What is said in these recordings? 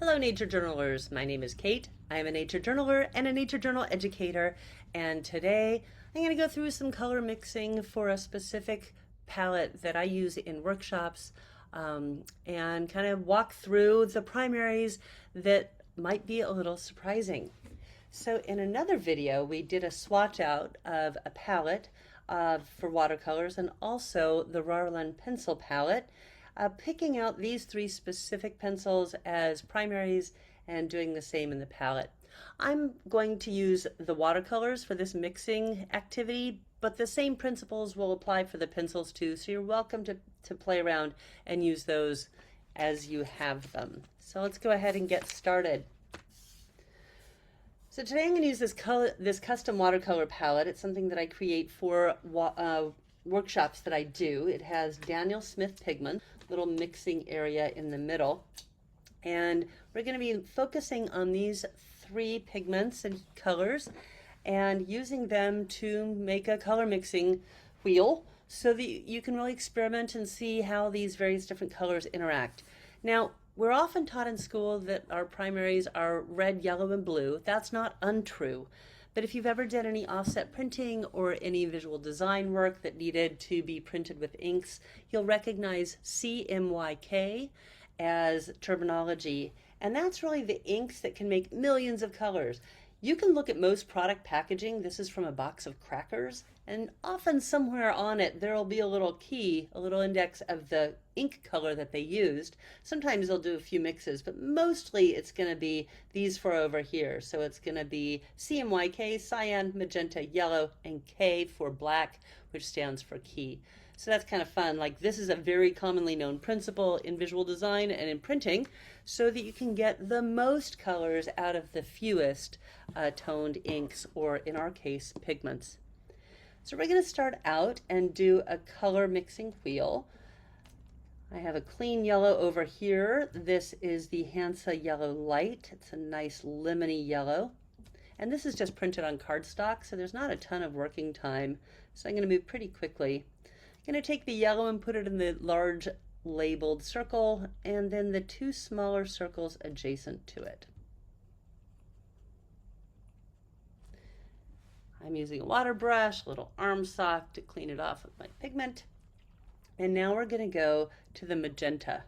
Hello, nature journalers. My name is Kate. I am a nature journaler and a nature journal educator. And today I'm going to go through some color mixing for a specific palette that I use in workshops and kind of walk through the primaries that might be a little surprising. So in another video, we did a swatch out of a palette for watercolors and also the Rarlan pencil palette, picking out these three specific pencils as primaries and doing the same in the palette. I'm going to use the watercolors for this mixing activity, but the same principles will apply for the pencils too, so you're welcome to play around and use those as you have them. So let's go ahead and get started. So today I'm going to use this custom watercolor palette. It's something that I create for workshops that I do. It has Daniel Smith pigment, little mixing area in the middle. And we're going to be focusing on these three pigments and colors and using them to make a color mixing wheel so that you can really experiment and see how these various different colors interact. Now, we're often taught in school that our primaries are red, yellow, and blue. That's not untrue. But if you've ever done any offset printing or any visual design work that needed to be printed with inks, you'll recognize CMYK as terminology. And that's really the inks that can make millions of colors. You can look at most product packaging. This is from a box of crackers, and often somewhere on it there will be a little key, a little index of the ink color that they used. Sometimes they'll do a few mixes, but mostly it's going to be these four over here. So it's going to be CMYK, cyan, magenta, yellow, and K for black, which stands for key. So that's kind of fun. Like, this is a very commonly known principle in visual design and in printing, so that you can get the most colors out of the fewest toned inks, or in our case, pigments. So we're going to start out and do a color mixing wheel. I have a clean yellow over here. This is the Hansa Yellow Light. It's a nice lemony yellow. And this is just printed on cardstock, so there's not a ton of working time. So I'm going to move pretty quickly. I'm going to take the yellow and put it in the large labeled circle, and then the two smaller circles adjacent to it. I'm using a water brush, a little arm sock to clean it off with my pigment. And now we're going to go to the magenta.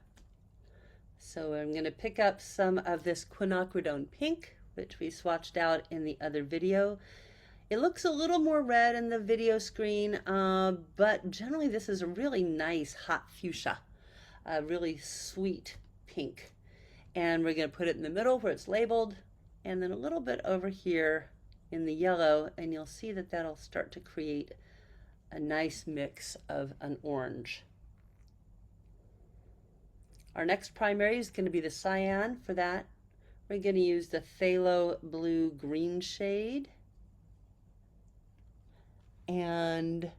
So I'm going to pick up some of this Quinacridone pink, which we swatched out in the other video. It looks a little more red in the video screen, but generally this is a really nice hot fuchsia, a really sweet pink. And we're going to put it in the middle where it's labeled, and then a little bit over here in the yellow, and you'll see that that'll start to create a nice mix of an orange. Our next primary is going to be the cyan. For that, we're going to use the Pthalo blue green shade. And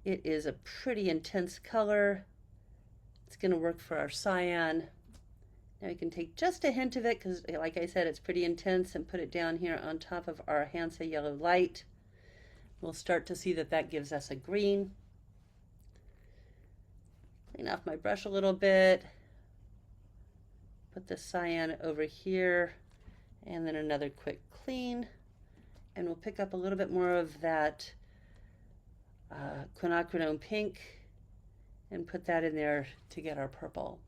it is a pretty intense color. It's going to work for our cyan. Now you can take just a hint of it because, like I said, it's pretty intense, and put it down here on top of our Hansa Yellow Light. We'll start to see that that gives us a green. Clean off my brush a little bit. Put the cyan over here, and then another quick clean. And we'll pick up a little bit more of that Quinacridone pink and put that in there to get our purple.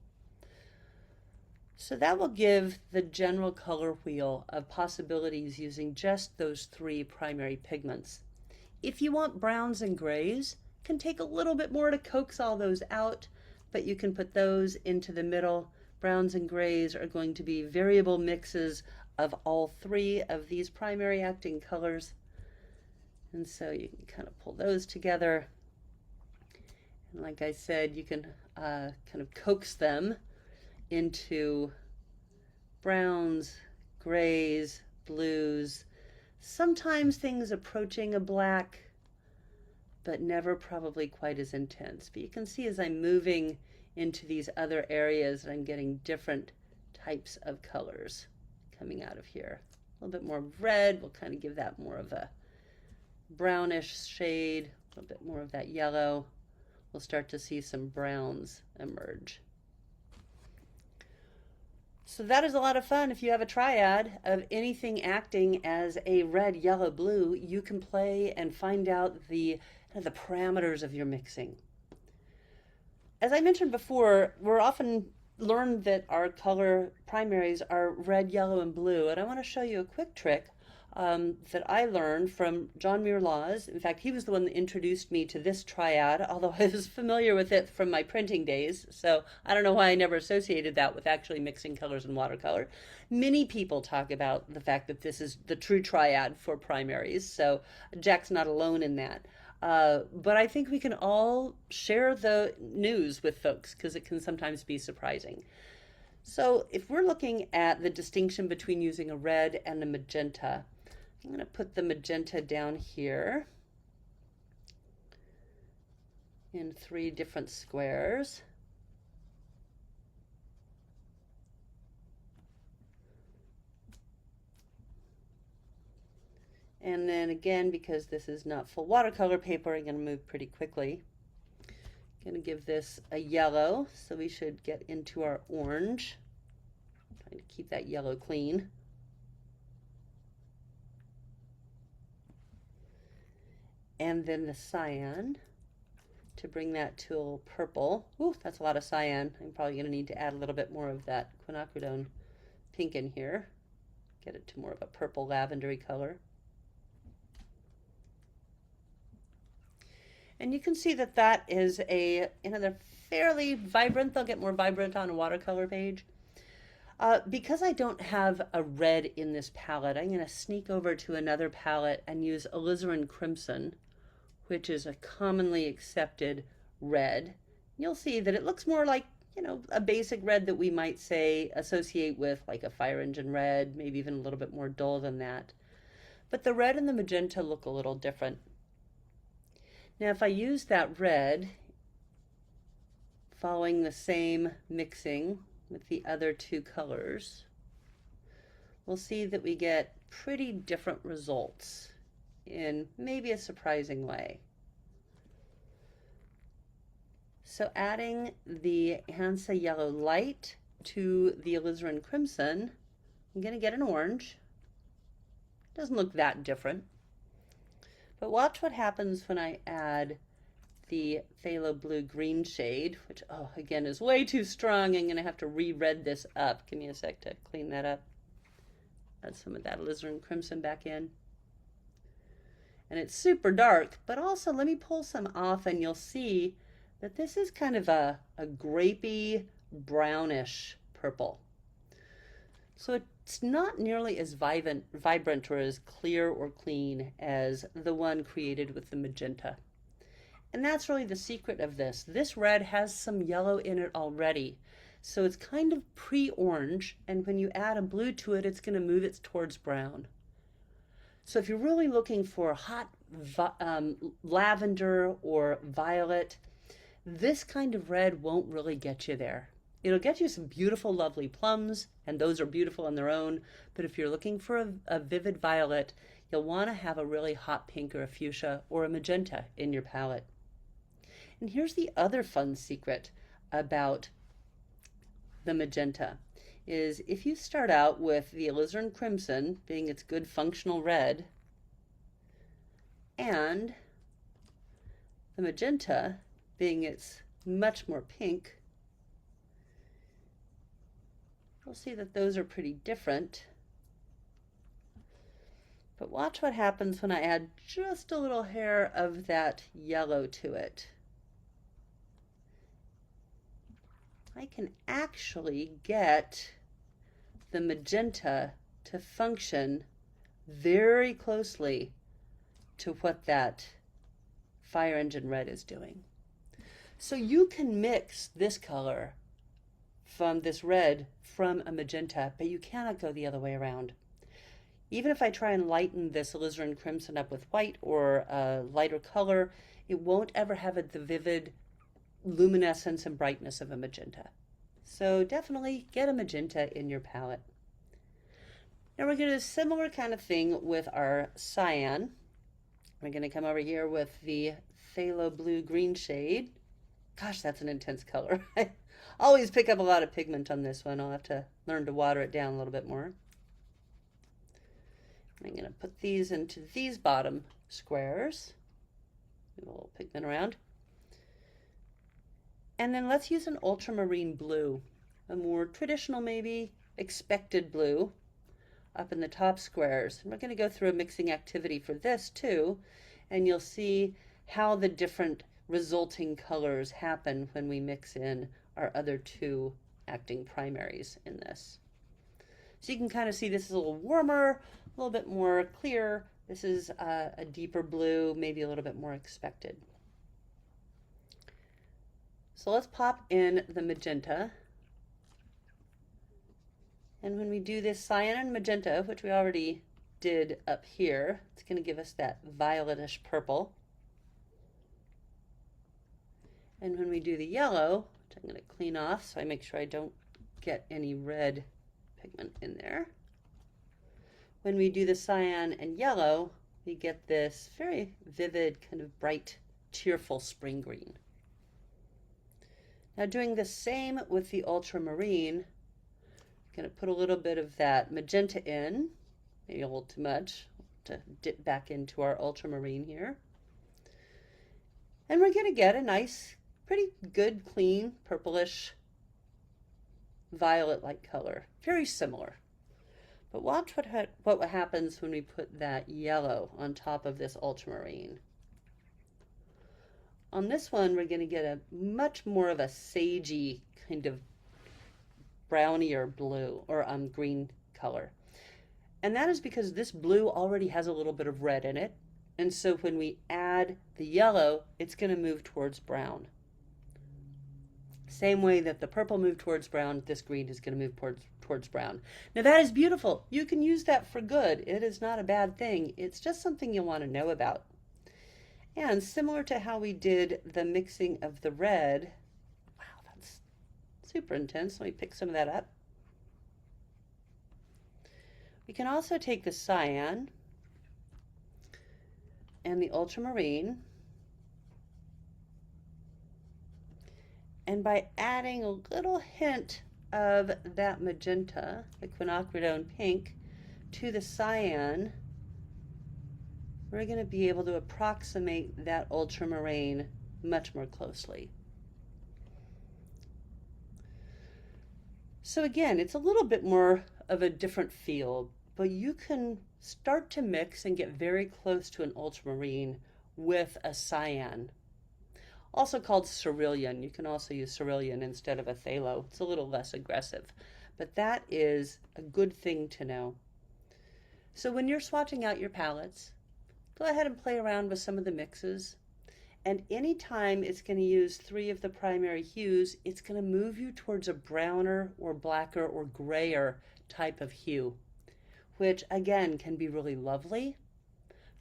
So that will give the general color wheel of possibilities using just those three primary pigments. If you want browns and grays, it can take a little bit more to coax all those out, but you can put those into the middle. Browns and grays are going to be variable mixes of all three of these primary acting colors. And so you can kind of pull those together. And like I said, you can kind of coax them into browns, grays, blues, sometimes things approaching a black, but never probably quite as intense. But you can see as I'm moving into these other areas that I'm getting different types of colors coming out of here. A little bit more red will kind of give that more of a brownish shade, a little bit more of that yellow. We'll start to see some browns emerge. So that is a lot of fun. If you have a triad of anything acting as a red, yellow, blue, you can play and find out the parameters of your mixing. As I mentioned before, we're often learned that our color primaries are red, yellow, and blue. And I want to show you a quick trick that I learned from John Muir Laws. In fact, he was the one that introduced me to this triad, although I was familiar with it from my printing days. So I don't know why I never associated that with actually mixing colors in watercolor. Many people talk about the fact that this is the true triad for primaries. So Jack's not alone in that. But I think we can all share the news with folks because it can sometimes be surprising. So if we're looking at the distinction between using a red and a magenta, I'm going to put the magenta down here in 3 different squares. And then again, because this is not full watercolor paper, I'm going to move pretty quickly. I'm going to give this a yellow, so we should get into our orange. I'm trying to keep that yellow clean. And then the cyan to bring that to a purple. Ooh, that's a lot of cyan. I'm probably going to need to add a little bit more of that Quinacridone pink in here. Get it to more of a purple lavendery color. And you can see that that is they're fairly vibrant. They'll get more vibrant on a watercolor page. Because I don't have a red in this palette, I'm going to sneak over to another palette and use Alizarin Crimson, which is a commonly accepted red. You'll see that it looks more like, a basic red that we might say associate with like a fire engine red, maybe even a little bit more dull than that. But the red and the magenta look a little different. Now if I use that red, following the same mixing with the other 2 colors, we'll see that we get pretty different results in maybe a surprising way. So adding the Hansa Yellow Light to the Alizarin Crimson, I'm going to get an orange. Doesn't look that different. But watch what happens when I add the Phthalo Blue Green shade, which, again, is way too strong. I'm going to have to re-red this up. Give me a sec to clean that up. Add some of that Alizarin Crimson back in. And it's super dark, but also let me pull some off and you'll see that this is kind of a grapey, brownish purple. So it's not nearly as vibrant or as clear or clean as the one created with the magenta. And that's really the secret of this. This red has some yellow in it already. So it's kind of pre-orange, and when you add a blue to it, it's going to move it towards brown. So if you're really looking for hot lavender or violet, this kind of red won't really get you there. It'll get you some beautiful, lovely plums, and those are beautiful on their own. But if you're looking for a vivid violet, you'll want to have a really hot pink or a fuchsia or a magenta in your palette. And here's the other fun secret about the magenta, is if you start out with the Alizarin Crimson being its good functional red, and the magenta being its much more pink, you'll see that those are pretty different. But watch what happens when I add just a little hair of that yellow to it. I can actually get the magenta to function very closely to what that fire engine red is doing. So you can mix this color from this red from a magenta, but you cannot go the other way around. Even if I try and lighten this Alizarin Crimson up with white or a lighter color, it won't ever have the vivid luminescence and brightness of a magenta. So definitely get a magenta in your palette. Now we're going to do a similar kind of thing with our cyan. We're going to come over here with the Phthalo Blue Green shade. Gosh, that's an intense color. Always pick up a lot of pigment on this one. I'll have to learn to water it down a little bit more. I'm going to put these into these bottom squares. Move a little pigment around. And then let's use an ultramarine blue, a more traditional, maybe expected blue, up in the top squares. And we're going to go through a mixing activity for this too, and you'll see how the different resulting colors happen when we mix in our other two acting primaries in this. So you can kind of see this is a little warmer, a little bit more clear. This is a deeper blue, maybe a little bit more expected. So let's pop in the magenta. And when we do this cyan and magenta, which we already did up here, it's going to give us that violetish purple. And when we do the yellow, which I'm going to clean off so I make sure I don't get any red pigment in there. When we do the cyan and yellow, we get this very vivid, kind of bright, cheerful spring green. Now doing the same with the ultramarine, I'm going to put a little bit of that magenta in, maybe a little too much, to dip back into our ultramarine here. And we're going to get a nice, pretty good, clean, purplish, violet-like color. Very similar. But watch what happens when we put that yellow on top of this ultramarine. On this one, we're going to get a much more of a sagey kind of brownier blue or green color. And that is because this blue already has a little bit of red in it. And so when we add the yellow, it's going to move towards brown. Same way that the purple moved towards brown, this green is going to move towards brown. Now that is beautiful. You can use that for good. It is not a bad thing. It's just something you want to know about. And similar to how we did the mixing of the red, wow, that's super intense. Let me pick some of that up. We can also take the cyan and the ultramarine, and by adding a little hint of that magenta, the Quinacridone pink, to the cyan, we're going to be able to approximate that ultramarine much more closely. So again, it's a little bit more of a different feel, but you can start to mix and get very close to an ultramarine with a cyan. Also called cerulean. You can also use cerulean instead of a phthalo. It's a little less aggressive, but that is a good thing to know. So when you're swatching out your palettes, go ahead and play around with some of the mixes. And anytime it's going to use 3 of the primary hues, it's going to move you towards a browner or blacker or grayer type of hue, which again can be really lovely,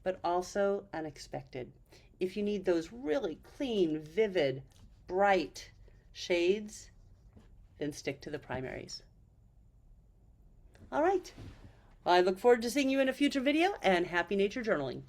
but also unexpected. If you need those really clean, vivid, bright shades, then stick to the primaries. All right. Well, I look forward to seeing you in a future video, and happy nature journaling.